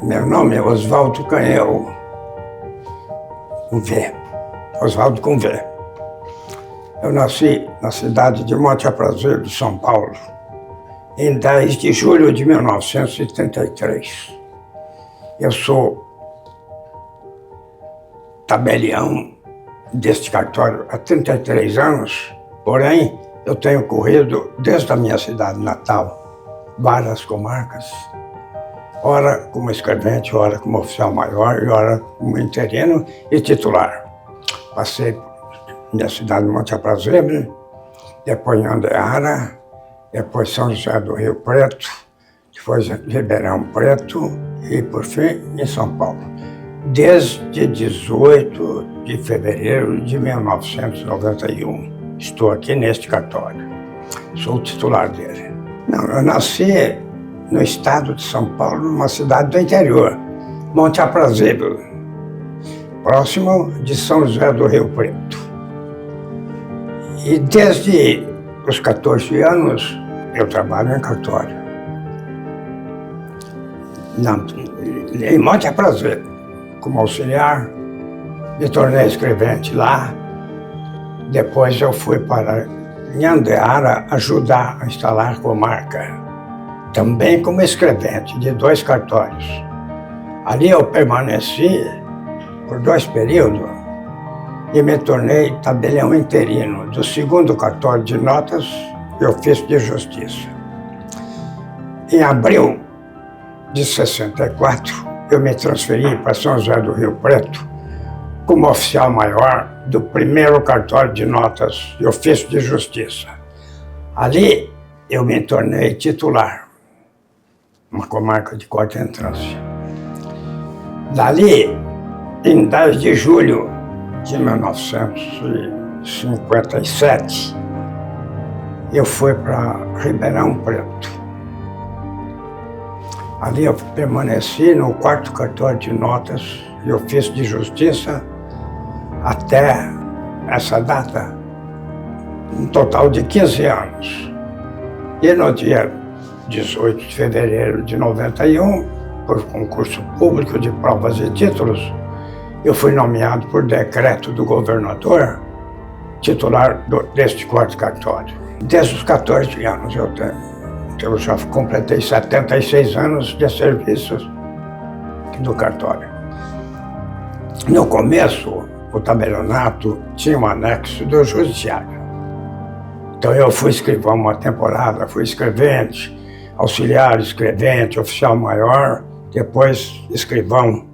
Meu nome é Oswaldo Canhel, com V. Oswaldo com V. Eu nasci na cidade de Monte Aprazível, de São Paulo, em 10 de julho de 1973. Eu sou tabelião deste cartório há 33 anos, porém, eu tenho corrido desde a minha cidade natal, várias comarcas, ora como escrevente, ora como oficial maior, e ora como interino e titular. Passei por minha cidade de Monte Aprazível, depois em Andeara, depois São José do Rio Preto, depois Ribeirão Preto e, por fim, em São Paulo. Desde 18 de fevereiro de 1991, estou aqui neste cartório. Sou o titular dele. Não, eu nasci no estado de São Paulo, numa cidade do interior, Monte Aprazível, próximo de São José do Rio Preto. E desde os 14 anos eu trabalho em cartório. Em Monte Aprazível, como auxiliar, me tornei escrevente lá. Depois eu fui para Andeara ajudar a instalar comarca, também como escrevente de 2 cartórios. Ali eu permaneci por 2 períodos e me tornei tabelião interino do 2º cartório de notas e ofício de justiça. Em abril de 64, eu me transferi para São José do Rio Preto como oficial maior do 1º cartório de notas e ofício de justiça. Ali eu me tornei titular, uma comarca de quarta entrância. Dali, em 10 de julho de 1957, eu fui para Ribeirão Preto. Ali eu permaneci no 4º cartório de notas e ofício de justiça até essa data, um total de 15 anos. E no dia 18 de fevereiro de 91, por concurso público de provas e títulos, eu fui nomeado por decreto do governador titular deste 4º cartório. Desde os 14 anos eu tenho. Eu já completei 76 anos de serviços do cartório. No começo, o tabelionato tinha um anexo do judiciário. Então eu fui escrivão uma temporada, fui escrevente, auxiliar escrevente, oficial maior, depois escrivão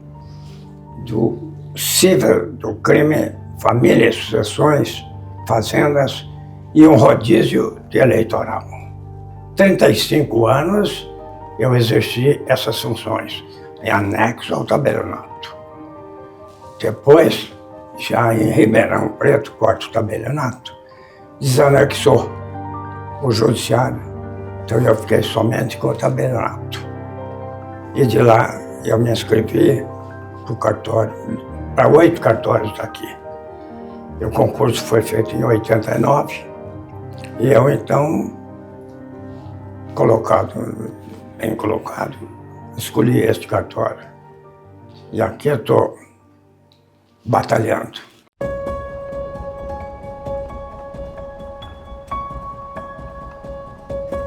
do civil, do crime, família e sucessões, fazendas e um rodízio de eleitoral. 35 anos eu exerci essas funções, em anexo ao tabelionato. Depois, já em Ribeirão Preto, 4º tabelionato, desanexou o judiciário, então eu fiquei somente com o tabelionato. E de lá eu me inscrevi para o cartório, para 8 cartórios daqui. E o concurso foi feito em 89, e eu então, bem colocado, escolhi este cartório. E aqui eu estou batalhando.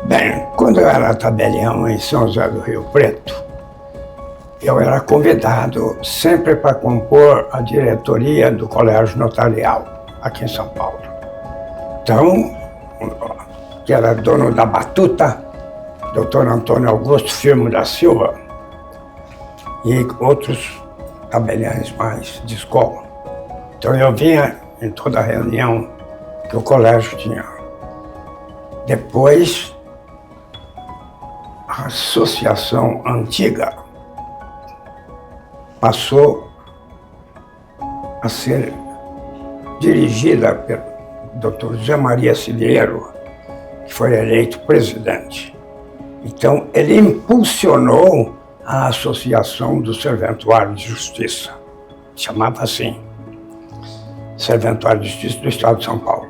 Bem, quando eu era tabelião em São José do Rio Preto, eu era convidado sempre para compor a diretoria do Colégio Notarial, aqui em São Paulo. Então, que era dono da batuta, Dr. Antônio Augusto Firmo da Silva, e outros tabeliães mais de escola. Então eu vinha em toda reunião que o colégio tinha. Depois, a associação antiga passou a ser dirigida pelo Dr. José Maria Silveiro, que foi eleito presidente. Então, ele impulsionou a Associação do Serventuário de Justiça. Chamava assim, Serventuário de Justiça do Estado de São Paulo.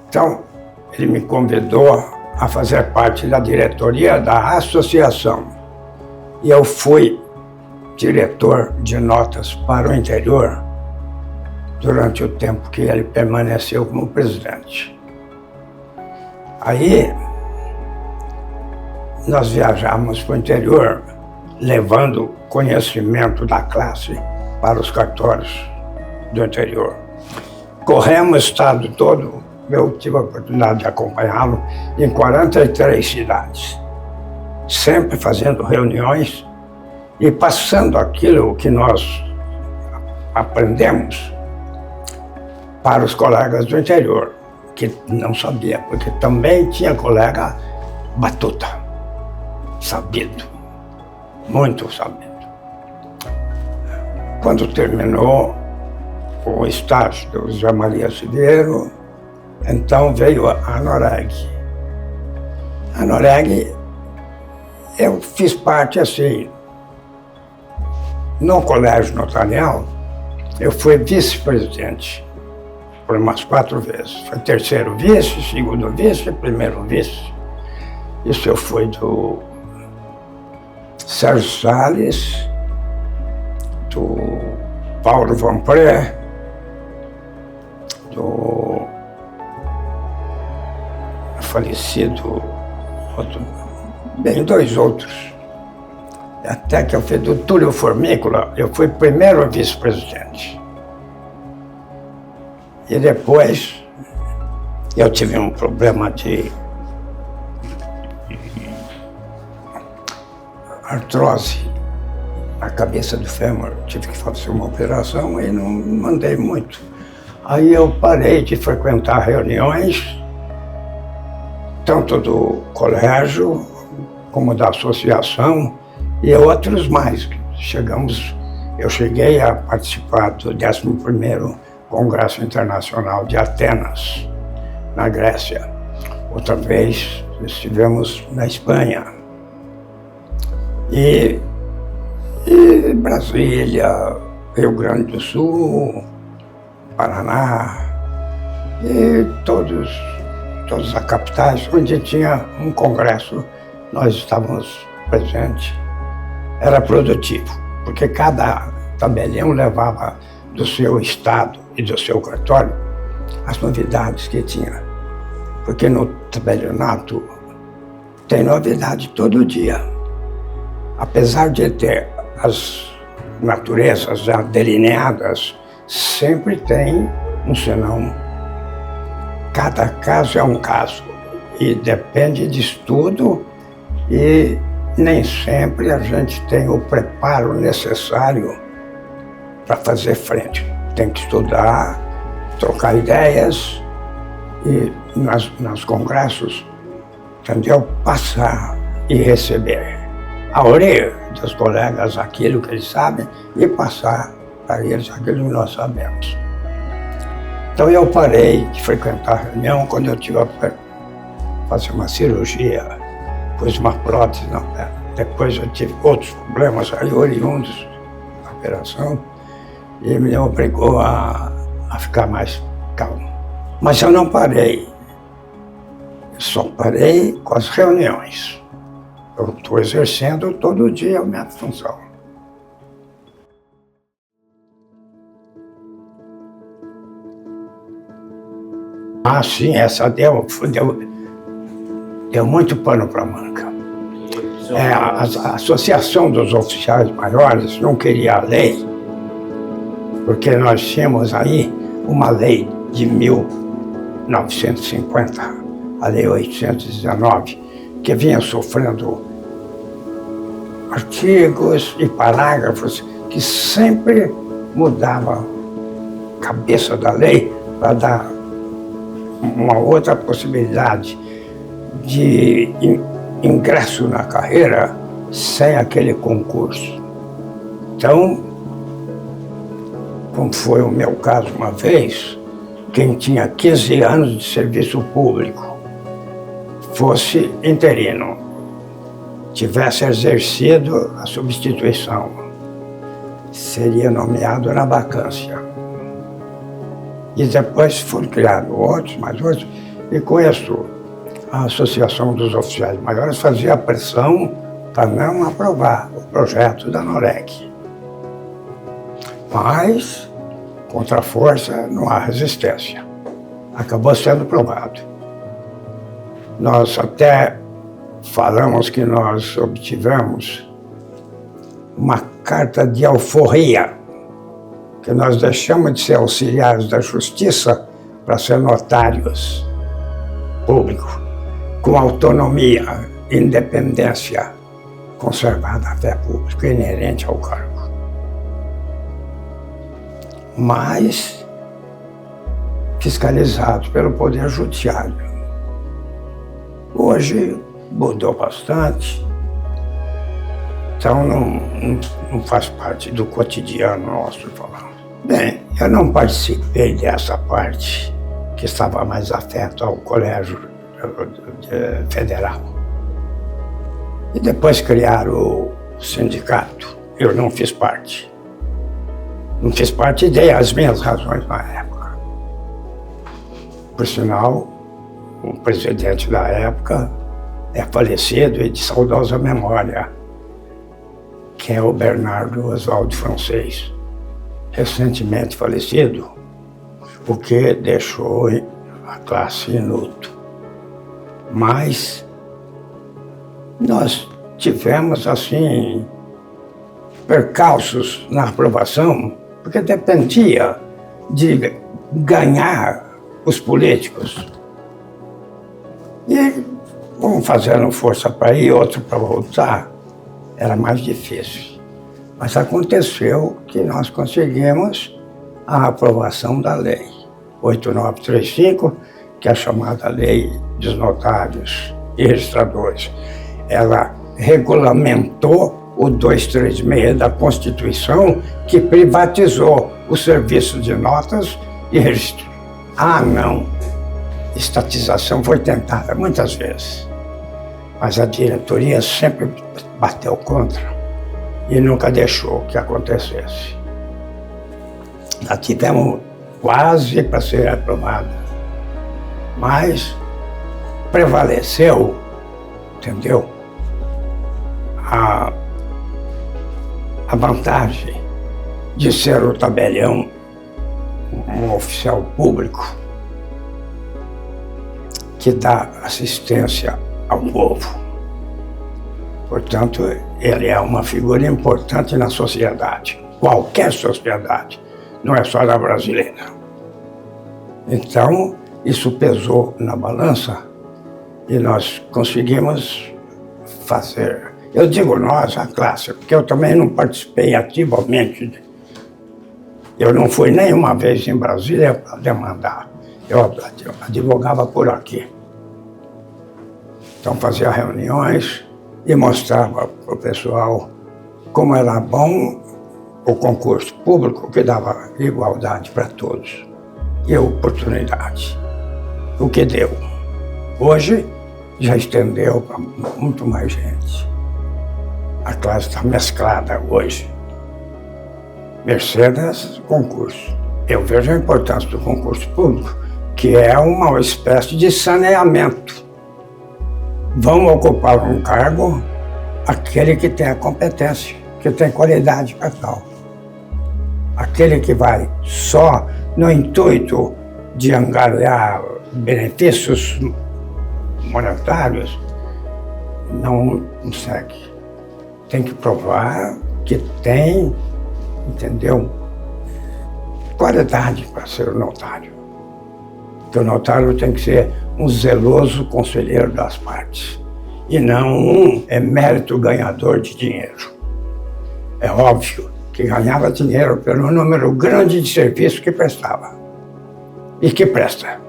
Então, ele me convidou a fazer parte da diretoria da associação. E eu fui diretor de notas para o interior durante o tempo que ele permaneceu como presidente. Aí, nós viajamos para o interior, levando conhecimento da classe para os cartórios do interior. Corremos o estado todo, eu tive a oportunidade de acompanhá-lo em 43 cidades, sempre fazendo reuniões e passando aquilo que nós aprendemos para os colegas do interior, que não sabia, porque também tinha colega batuta, sabido, muito sabido. Quando terminou o estágio do José Maria Silveiro, então veio a Noreg. A Noreg, eu fiz parte assim, no colégio notarial, eu fui vice-presidente por umas 4 vezes. Foi terceiro vice, segundo vice, primeiro vice. Isso eu fui do Sérgio Salles, do Paulo Vampré, do falecido, bem, 2 outros. Até que eu fui do Túlio Formícola, eu fui primeiro vice-presidente. E depois eu tive um problema de artrose na cabeça do fêmur, tive que fazer uma operação e não andei muito. Aí eu parei de frequentar reuniões, tanto do colégio como da associação e outros mais. Eu cheguei a participar do 11º Congresso Internacional de Atenas, na Grécia. Outra vez estivemos na Espanha. E Brasília, Rio Grande do Sul, Paraná, e todas as capitais onde tinha um congresso, nós estávamos presentes. Era produtivo, porque cada tabelião levava do seu estado e do seu cartório as novidades que tinha. Porque no tabelionato tem novidade todo dia. Apesar de ter as naturezas já delineadas, sempre tem um senão. Cada caso é um caso e depende de estudo e nem sempre a gente tem o preparo necessário para fazer frente. Tem que estudar, trocar ideias e nos congressos, entendeu? Passar e receber a orelha dos colegas aquilo que eles sabem e passar para eles aquilo que nós sabemos. Então eu parei de frequentar a reunião quando eu tive a fazer uma cirurgia, pus uma prótese na perna. Depois eu tive outros problemas aí oriundos da operação e me obrigou a ficar mais calmo. Mas eu não parei, eu só parei com as reuniões. Eu estou exercendo todo dia a minha função. Ah, sim, essa deu muito pano para manga. A Associação dos Oficiais Maiores não queria a lei, porque nós tínhamos aí uma lei de 1950, a Lei 819, que vinha sofrendo artigos e parágrafos que sempre mudavam a cabeça da lei para dar uma outra possibilidade de ingresso na carreira sem aquele concurso. Então, como foi o meu caso uma vez, quem tinha 15 anos de serviço público fosse interino, tivesse exercido a substituição, seria nomeado na vacância. E depois foram criados outros, mais outros, e com isso a Associação dos Oficiais Maiores fazia pressão para não aprovar o projeto da Noreg. Mas, contra a força, não há resistência. Acabou sendo provado. Nós até falamos que nós obtivemos uma carta de alforria, que nós deixamos de ser auxiliares da justiça para ser notários públicos, com autonomia, independência, conservada a fé pública inerente ao cargo. Mas fiscalizados pelo Poder Judiciário. Hoje mudou bastante, então não faz parte do cotidiano nosso falar. Bem, eu não participei dessa parte que estava mais afeto ao colégio federal. E depois criaram o sindicato. Eu não fiz parte. Não fiz parte e dei as minhas razões na época. Por sinal, o presidente da época é falecido e de saudosa memória, que é o Bernardo Oswaldo Francês, recentemente falecido, o que deixou a classe em luto. Mas nós tivemos, assim, percalços na aprovação, porque dependia de ganhar os políticos. E um fazendo força para ir, outro para voltar, era mais difícil. Mas aconteceu que nós conseguimos a aprovação da lei 8935, que é a chamada Lei dos Notários e Registradores. Ela regulamentou o 236 da Constituição, que privatizou o serviço de notas e registro. Ah, não! Estatização foi tentada muitas vezes, mas a diretoria sempre bateu contra e nunca deixou que acontecesse. Já tivemos quase para ser aprovada, mas prevaleceu, entendeu? A vantagem de ser o tabelião um oficial público que dá assistência ao povo. Portanto, ele é uma figura importante na sociedade, qualquer sociedade, não é só da brasileira. Então, isso pesou na balança e nós conseguimos fazer. Eu digo nós, a classe, porque eu também não participei ativamente. Eu não fui nenhuma vez em Brasília para demandar. Eu advogava por aqui. Então fazia reuniões e mostrava para o pessoal como era bom o concurso público, que dava igualdade para todos e oportunidade. O que deu. Hoje já estendeu para muito mais gente. A classe está mesclada hoje. Mercedes, concurso. Eu vejo a importância do concurso público, que é uma espécie de saneamento. Vão ocupar um cargo aquele que tem a competência, que tem qualidade para tal. Aquele que vai só no intuito de angariar benefícios monetários, não consegue. Tem que provar que tem, entendeu, qualidade para ser o notário. Porque o notário tem que ser um zeloso conselheiro das partes e não um emérito ganhador de dinheiro. É óbvio que ganhava dinheiro pelo número grande de serviços que prestava e que presta.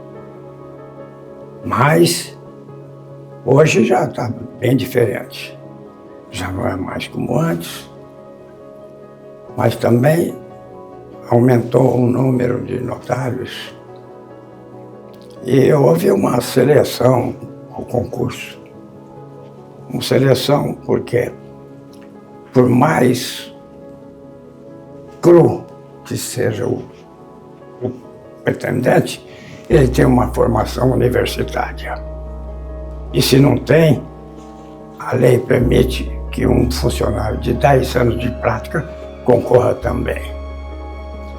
Mas hoje já está bem diferente. Já não é mais como antes, mas também aumentou o número de notários e houve uma seleção ao concurso. Uma seleção porque, por mais cru que seja o pretendente, ele tem uma formação universitária. E se não tem, a lei permite que um funcionário de 10 anos de prática concorra também.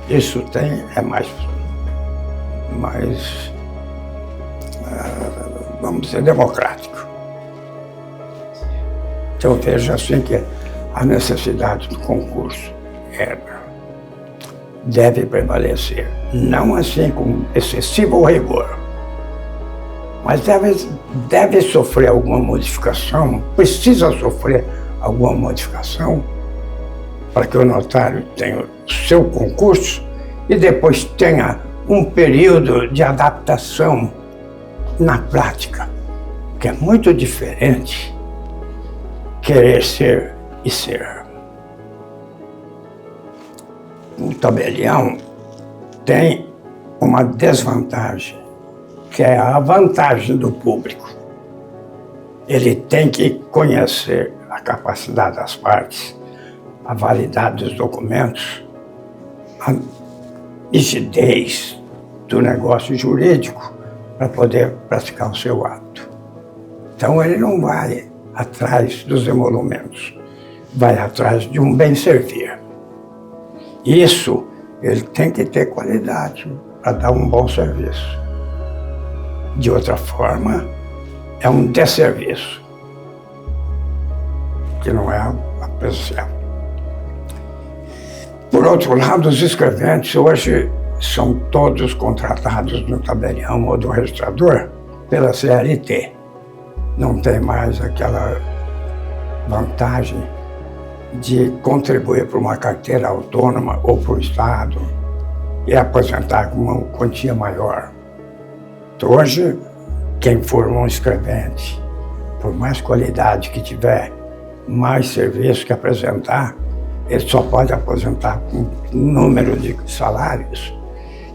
Isso é mais vamos dizer, democrático. Então eu vejo assim que a necessidade do concurso deve prevalecer, não assim com excessivo rigor, mas deve sofrer alguma modificação, precisa sofrer alguma modificação para que o notário tenha o seu concurso e depois tenha um período de adaptação na prática, que é muito diferente querer ser e ser. O tabelião tem uma desvantagem, que é a vantagem do público. Ele tem que conhecer a capacidade das partes, a validade dos documentos, a nitidez do negócio jurídico para poder praticar o seu ato. Então ele não vai atrás dos emolumentos, vai atrás de um bem servir. Isso, ele tem que ter qualidade para dar um bom serviço. De outra forma, é um desserviço, que não é apreciado. Por outro lado, os escreventes hoje são todos contratados no tabelião ou do registrador pela CLT. Não tem mais aquela vantagem de contribuir para uma carteira autônoma ou para o Estado e aposentar com uma quantia maior. Então, hoje, quem for um escrevente, por mais qualidade que tiver, mais serviço que apresentar, ele só pode aposentar com um número de salários.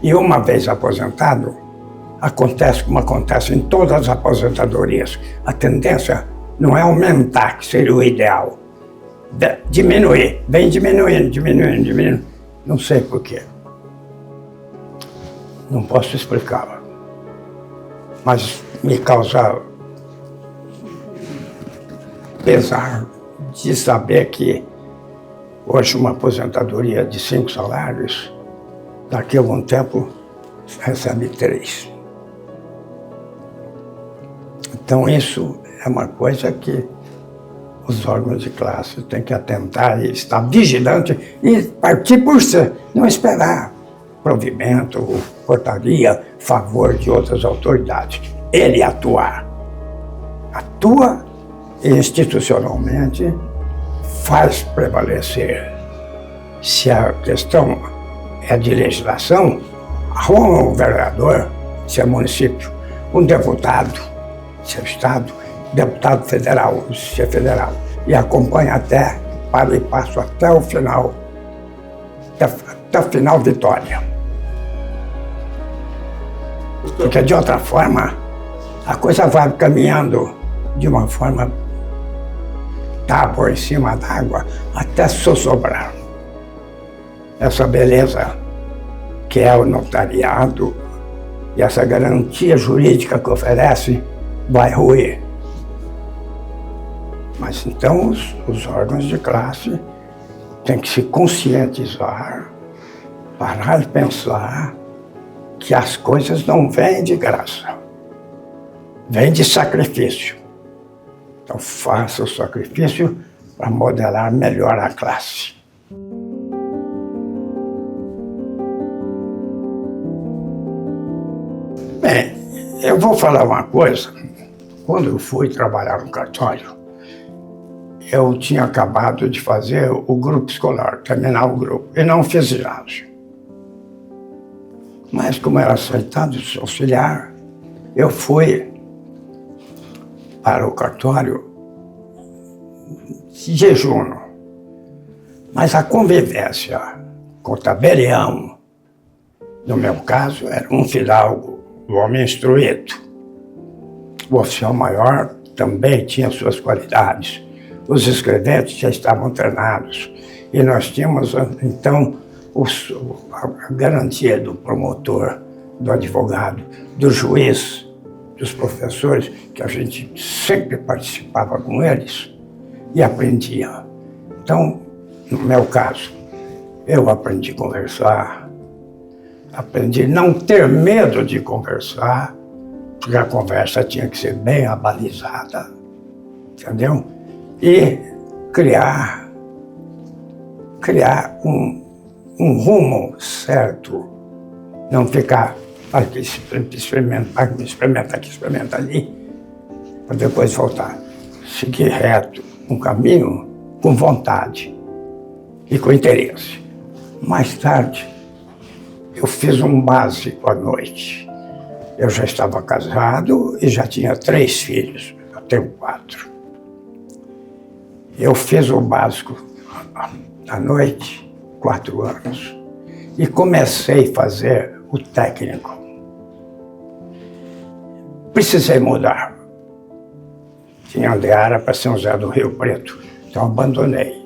E uma vez aposentado, acontece como acontece em todas as aposentadorias. A tendência não é aumentar, que seria o ideal. Diminuir, vem diminuindo. Não sei por quê. Não posso explicar. Mas me causa pesar de saber que hoje uma aposentadoria de 5 salários, daqui a algum tempo recebe 3. Então isso é uma coisa que os órgãos de classe têm que atentar e estar vigilante e partir por si, não esperar provimento, portaria, favor de outras autoridades. Ele atuar. Atua e institucionalmente faz prevalecer. Se a questão é de legislação, arruma um vereador, se é município, um deputado, se é Estado, deputado federal, se é federal, e acompanha até, para e passo até o final, até o final vitória. Porque de outra forma, a coisa vai caminhando de uma forma tábua em cima d'água até sossobrar. Essa beleza que é o notariado e essa garantia jurídica que oferece vai ruir. Mas então os órgãos de classe têm que se conscientizar, parar e pensar que as coisas não vêm de graça, vêm de sacrifício. Então faça o sacrifício para modelar melhor a classe. Bem, eu vou falar uma coisa. Quando eu fui trabalhar no cartório, eu tinha acabado de fazer o grupo escolar, terminar o grupo, e não fiz ginásio. Mas como era aceitado de auxiliar, eu fui para o cartório de jejum. Mas a convivência com o tabelião, no meu caso, era um fidalgo, um homem instruído. O oficial maior também tinha suas qualidades. Os escreventes já estavam treinados. E nós tínhamos, então, a garantia do promotor, do advogado, do juiz, dos professores, que a gente sempre participava com eles e aprendia. Então, no meu caso, eu aprendi a conversar, Aprendi a não ter medo de conversar, porque a conversa tinha que ser bem abalizada, entendeu? E criar um rumo certo, não ficar aqui, experimenta aqui, experimenta ali, para depois voltar. Seguir reto, um caminho com vontade e com interesse. Mais tarde, eu fiz um básico à noite. Eu já estava casado e já tinha 3 filhos, eu tenho 4. Eu fiz o básico à noite, 4 anos, e comecei a fazer o técnico. Precisei mudar. Tinha Andeara para São José do Rio Preto, então abandonei.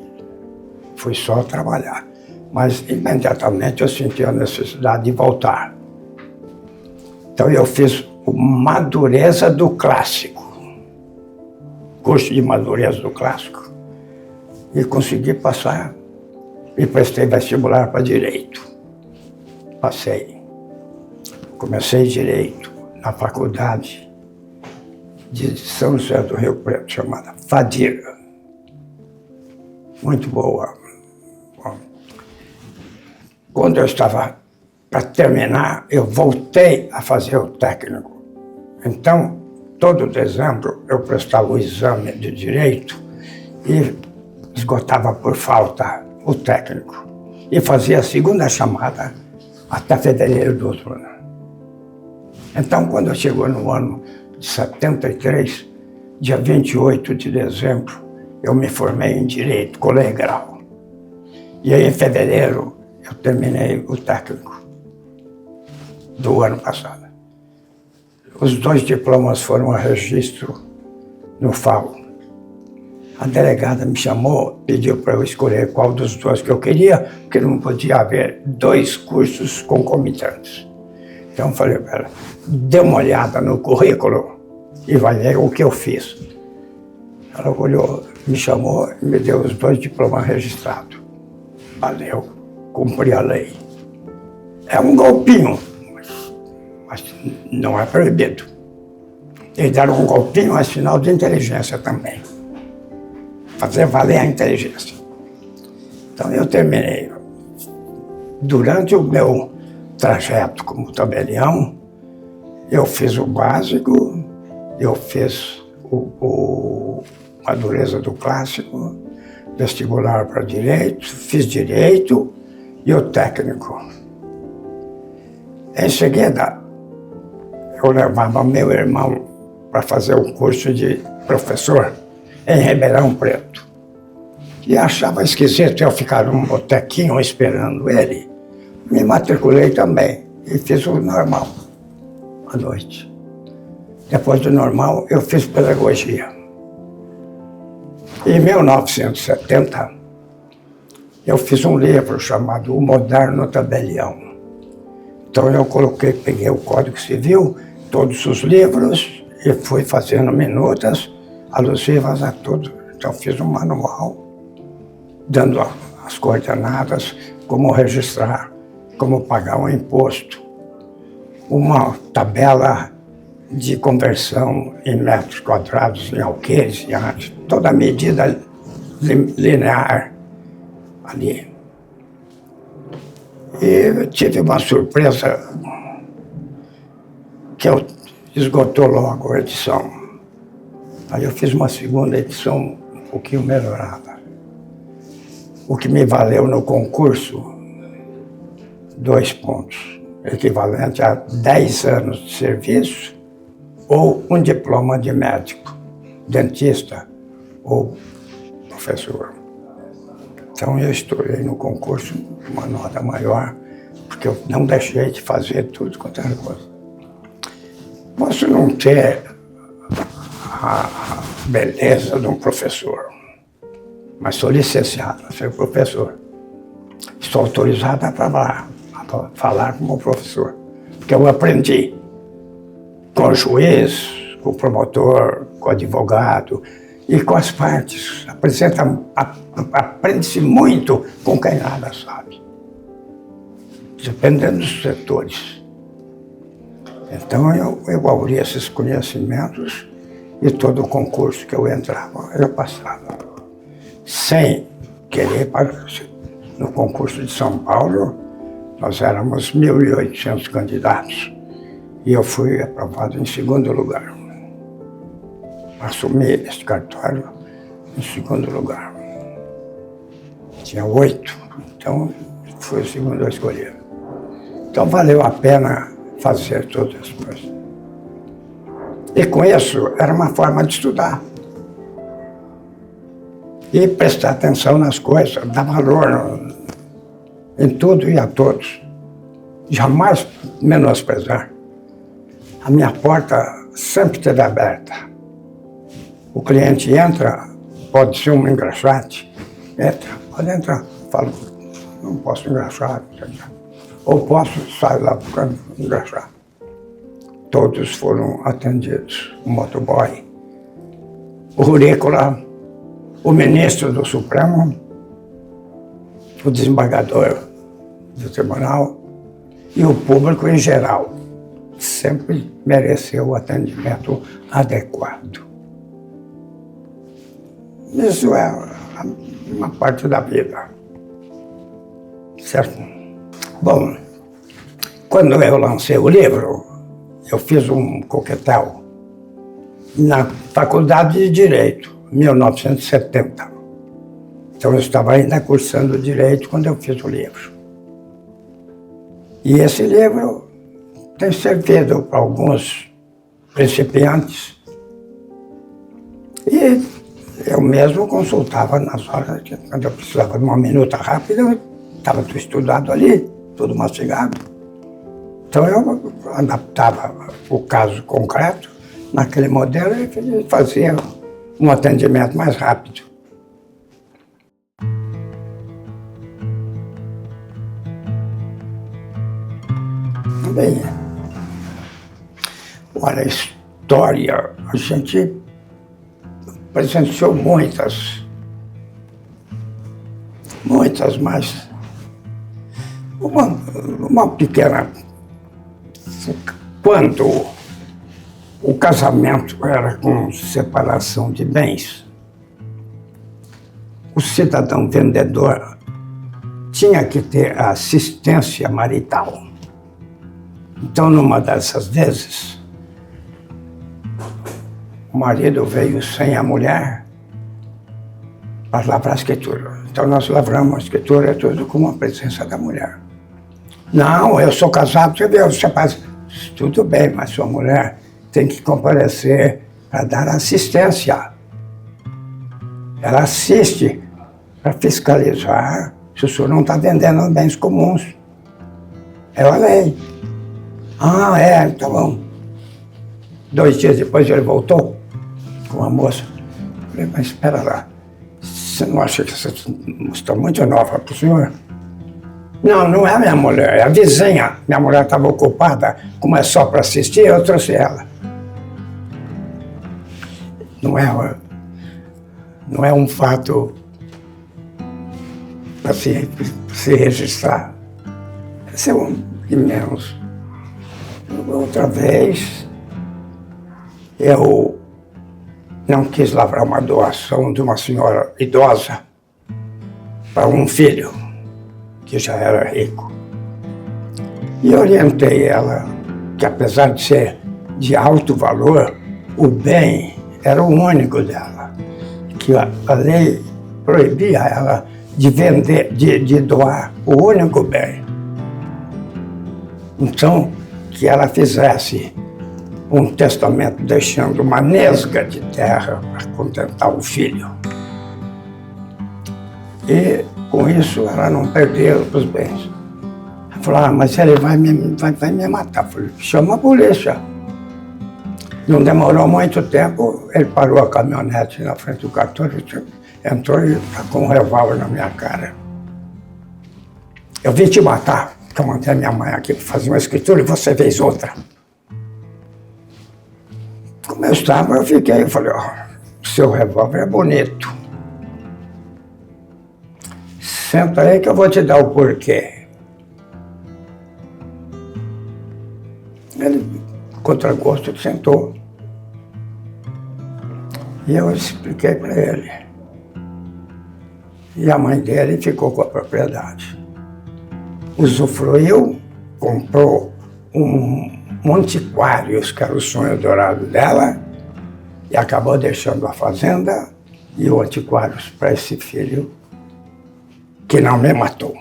Fui só trabalhar. Mas imediatamente eu senti a necessidade de voltar. Então eu fiz o Madureza do Clássico, curso de Madureza do Clássico, e consegui passar e prestei vestibular para Direito. Passei. Comecei Direito na faculdade de São José do Rio Preto, chamada Fadira. Muito boa. Bom, quando eu estava para terminar, eu voltei a fazer o técnico. Então, todo dezembro, eu prestava o exame de Direito e esgotava por falta o técnico. E fazia a segunda chamada até fevereiro do outro ano. Então, quando chegou no ano de 73, dia 28 de dezembro, eu me formei em Direito Colegial. E aí, em fevereiro, eu terminei o técnico do ano passado. Os 2 diplomas foram a registro no FAO. A delegada me chamou, pediu para eu escolher qual dos 2 que eu queria, porque não podia haver 2 cursos concomitantes. Então eu falei para ela, dê uma olhada no currículo e vai ver o que eu fiz. Ela olhou, me chamou e me deu os 2 diplomas registrados. Valeu, cumpri a lei. É um golpinho, mas não é proibido. Eles deram um golpinho, mas sinal de inteligência também. Fazer valer a inteligência. Então eu terminei. Durante o meu trajeto como tabelião, eu fiz o básico, eu fiz o Madureza do Clássico, vestibular para Direito, fiz Direito e o técnico. Em seguida, eu levava meu irmão para fazer o curso de professor em Ribeirão Preto. E achava esquisito eu ficar num botequinho esperando ele. Me matriculei também e fiz o normal à noite. Depois do normal, eu fiz pedagogia. Em 1970, eu fiz um livro chamado O Moderno Tabelião. Então eu peguei o Código Civil, todos os livros, e fui fazendo minutas alusivas a tudo. Então fiz um manual, dando as coordenadas, como registrar, como pagar um imposto, uma tabela de conversão em metros quadrados, em alqueires, toda a medida linear ali. E eu tive uma surpresa que eu esgotou logo a edição. Aí eu fiz uma segunda edição um pouquinho melhorada. O que me valeu no concurso, 2 pontos, equivalente a 10 anos de serviço ou um diploma de médico, dentista ou professor. Então eu estourei no concurso uma nota maior, porque eu não deixei de fazer tudo quanto era coisa. Posso não ter a beleza de um professor, mas sou licenciado a ser professor. Estou autorizado a falar como professor, porque eu aprendi com o juiz, com o promotor, com o advogado e com as partes. Aprende-se muito com quem nada sabe. dependendo dos setores. Então eu abri esses conhecimentos e todo o concurso que eu entrava, eu passava. Sem querer, no concurso de São Paulo, nós éramos 1.800 candidatos e eu fui aprovado em segundo lugar. Assumi esse cartório em segundo lugar. Tinha 8, então fui o segundo a escolher. Então valeu a pena fazer todas as coisas. E com isso, era uma forma de estudar. E prestar atenção nas coisas, dar valor em tudo e a todos. Jamais menosprezar. A minha porta sempre esteve aberta. O cliente entra, pode ser um engraxate, entra, pode entrar. Falo, não posso engraxar, ou posso sair lá para engraxar. Todos foram atendidos. O motoboy, o rurícola, o ministro do Supremo, o desembargador do tribunal e o público em geral. Sempre mereceu o atendimento adequado. Isso é uma parte da vida. Certo? Bom, quando eu lancei o livro, eu fiz um coquetel na Faculdade de Direito, 1970. Então eu estava ainda cursando Direito quando eu fiz o livro. E esse livro tem servido para alguns principiantes. E eu mesmo consultava nas horas, quando eu precisava de uma minuta rápida, estava tudo estudado ali, tudo mastigado. Então eu adaptava o caso concreto naquele modelo e fazia um atendimento mais rápido. Bem, olha, a história, a gente presenciou muitas, mas uma pequena. Quando o casamento era com separação de bens, o cidadão vendedor tinha que ter a assistência marital. Então, numa dessas vezes, o marido veio sem a mulher para lavrar a escritura. Então, nós lavramos a escritura tudo com a presença da mulher. Não, eu sou casado, você faz. Tudo bem, mas sua mulher tem que comparecer para dar assistência. Ela assiste para fiscalizar se o senhor não está vendendo bens comuns. É a lei. Ah, é, tá bom. 2 dias depois ele voltou com a moça. Eu falei, mas espera lá, você não acha que você está muito nova para o senhor? Não, não é a minha mulher, é a vizinha. Minha mulher estava ocupada, como é só para assistir, eu trouxe ela. Não é um fato para se registrar. Esse é um de menos. Outra vez, eu não quis lavrar uma doação de uma senhora idosa para um filho que já era rico. E orientei ela que, apesar de ser de alto valor, o bem era o único dela, que a lei proibia ela de vender, de doar o único bem. Então, que ela fizesse um testamento deixando uma nesga de terra para contentar o filho. E, com isso, ela não perdeu os bens. Ela falou, mas ele vai me matar. Eu falei, chama a polícia. Não demorou muito tempo, ele parou a caminhonete na frente do cartório, entrou e está com um revólver na minha cara. Eu vim te matar, que eu mandei a minha mãe aqui para fazer uma escritura e você fez outra. Como eu estava, eu fiquei, eu falei, seu revólver é bonito. Senta aí que eu vou te dar o porquê. Ele, contra gosto, sentou. E eu expliquei para ele. E a mãe dele ficou com a propriedade. Usufruiu, comprou um Montiquários, que era o sonho dourado dela, e acabou deixando a fazenda e o Antiquários para esse filho que não me matou.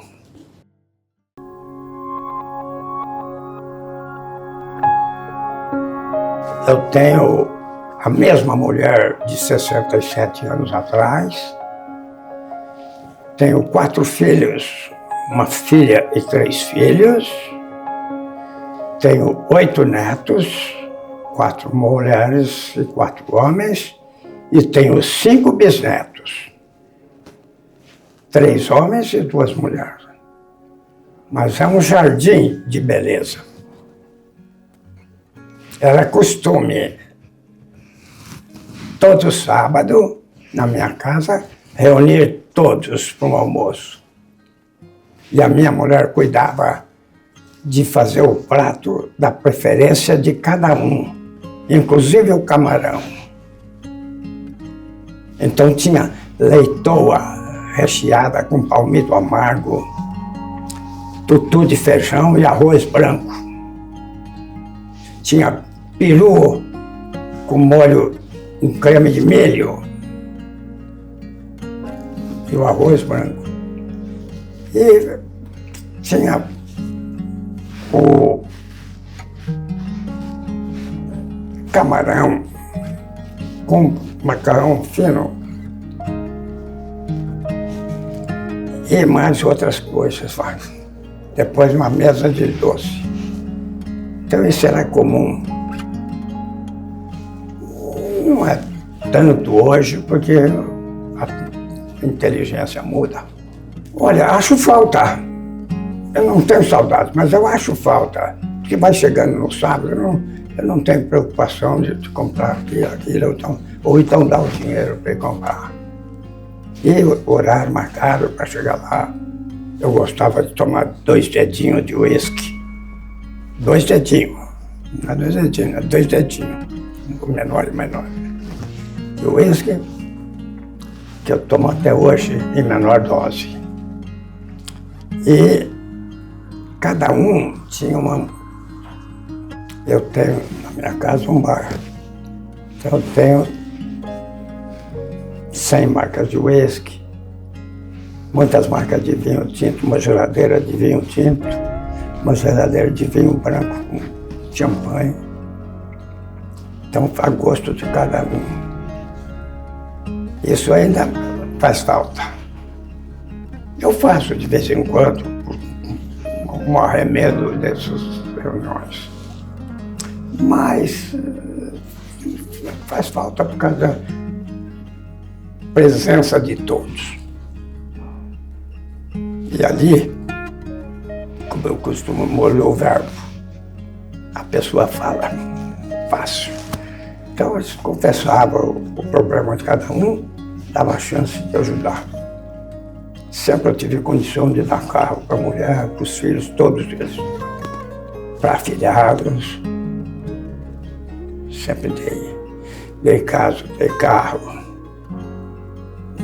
Eu tenho a mesma mulher de 67 anos atrás, tenho 4 filhos, uma filha e 3 filhos, tenho 8 netos, 4 mulheres e 4 homens, e tenho 5 bisnetos, 3 homens e 2 mulheres. Mas é um jardim de beleza. Era costume, todo sábado, na minha casa, reunir todos para um almoço. E a minha mulher cuidava de fazer o prato da preferência de cada um, inclusive o camarão. Então tinha leitoa recheada com palmito amargo, tutu de feijão e arroz branco. Tinha peru com molho com creme de milho e o arroz branco. E tinha o camarão com macarrão fino e mais outras coisas lá. Depois uma mesa de doce. Então isso era comum. Não é tanto hoje, porque a inteligência muda. Olha, acho falta. Eu não tenho saudade, mas eu acho falta. Porque vai chegando no sábado, eu não tenho preocupação de comprar aquilo, ou então dar o dinheiro para ir comprar. E o horário marcado para chegar lá, eu gostava de tomar 2 dedinhos de uísque. 2 dedinhos. Não é 2 dedinhos, é 2 dedinhos. O menor e menor. E o uísque, que eu tomo até hoje em menor dose. E cada um tinha uma... Eu tenho na minha casa um bar. Então eu tenho 100 marcas de uísque, muitas marcas de vinho tinto, uma geladeira de vinho tinto, uma geladeira de vinho branco com champanhe. Então faz gosto de cada um. Isso ainda faz falta. Eu faço de vez em quando, um arremedo dessas reuniões. Mas faz falta por causa da presença de todos. E ali, como eu costumo molhar o verbo, a pessoa fala fácil. Então eles confessavam o problema de cada um, dava a chance de ajudar. Sempre eu tive condição de dar carro para a mulher, para os filhos, todos eles. Para afilhados. Sempre dei. Dei casa, dei carro.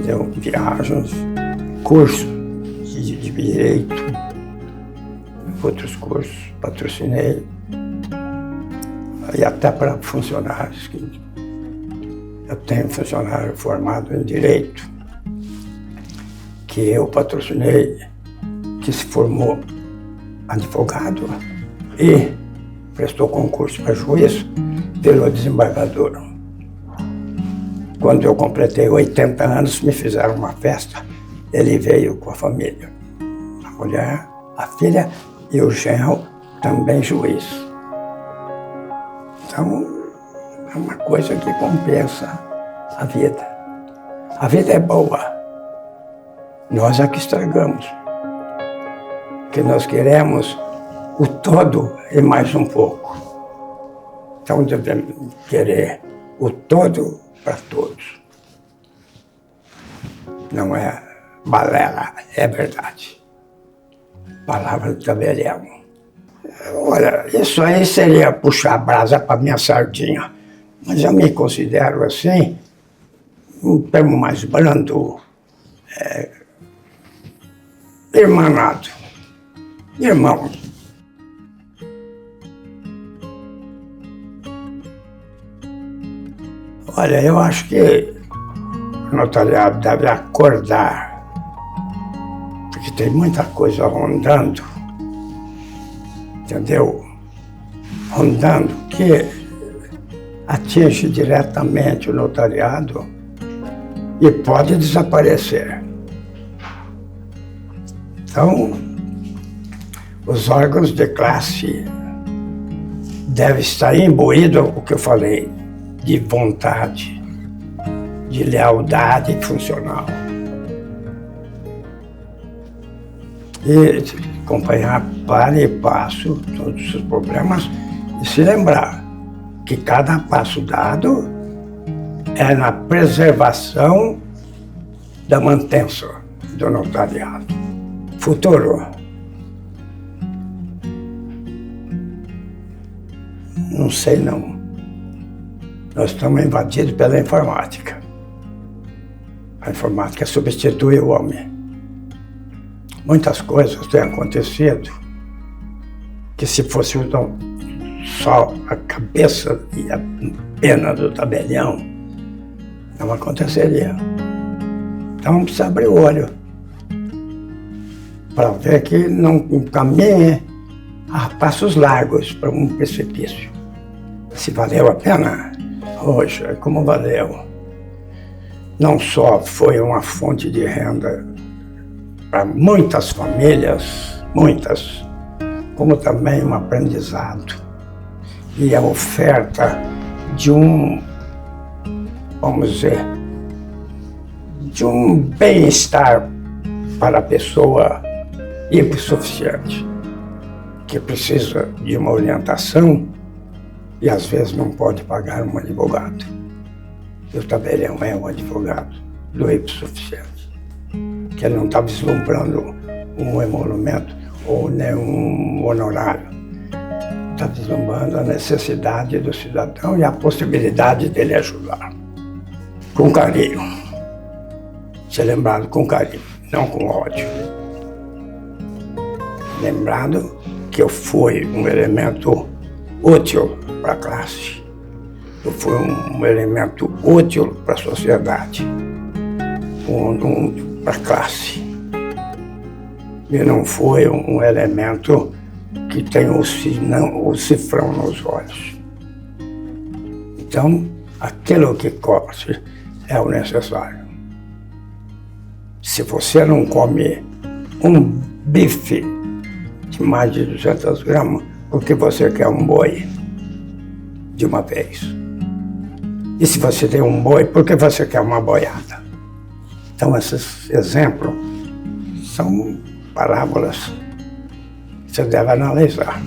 Deu viagens, curso de direito, outros cursos, patrocinei. E até para funcionários. Eu tenho um funcionário formado em direito, que eu patrocinei, que se formou advogado e prestou concurso para juiz pelo desembargador. Quando eu completei 80 anos, me fizeram uma festa. Ele veio com a família. A mulher, a filha e o genro, também juiz. Então, é uma coisa que compensa a vida. A vida é boa. Nós é que estragamos. Porque nós queremos o todo e mais um pouco. Então devemos querer o todo para todos. Não é balela, é verdade. Palavra de Tabelião. Olha, isso aí seria puxar a brasa para minha sardinha. Mas eu me considero assim, um termo mais brando, irmanado, irmão. Olha, eu acho que o notariado deve acordar, porque tem muita coisa rondando, entendeu? Rondando, que atinge diretamente o notariado e pode desaparecer. Então, os órgãos de classe devem estar imbuídos, o que eu falei, de vontade, de lealdade funcional. E acompanhar para e passo todos os problemas e se lembrar que cada passo dado é na preservação da manutenção do notariado. Futuro. Não sei não. Nós estamos invadidos pela informática. A informática substitui o homem. Muitas coisas têm acontecido que se fosse só a cabeça e a pena do tabelião, não aconteceria. Então precisa abrir o olho para ver que não caminhe a passos largos para um precipício. Se valeu a pena, hoje, como valeu. Não só foi uma fonte de renda para muitas famílias, muitas, como também um aprendizado. E a oferta de vamos dizer, de um bem-estar para a pessoa hipossuficiente, que precisa de uma orientação e às vezes não pode pagar um advogado. E o tabelião é um advogado do hipossuficiente, que ele não está vislumbrando um emolumento ou nenhum honorário. Está vislumbrando a necessidade do cidadão e a possibilidade dele ajudar. Com carinho. Ser lembrado com carinho, não com ódio. Lembrado que eu fui um elemento útil para a classe. Eu fui um elemento útil para a sociedade, para a classe. E não foi um elemento que tem o cifrão nos olhos. Então, aquilo que corre é o necessário. Se você não come um bife de mais de 200 gramas, porque você quer um boi de uma vez. E se você tem um boi, porque você quer uma boiada. Então, esses exemplos são parábolas que você deve analisar.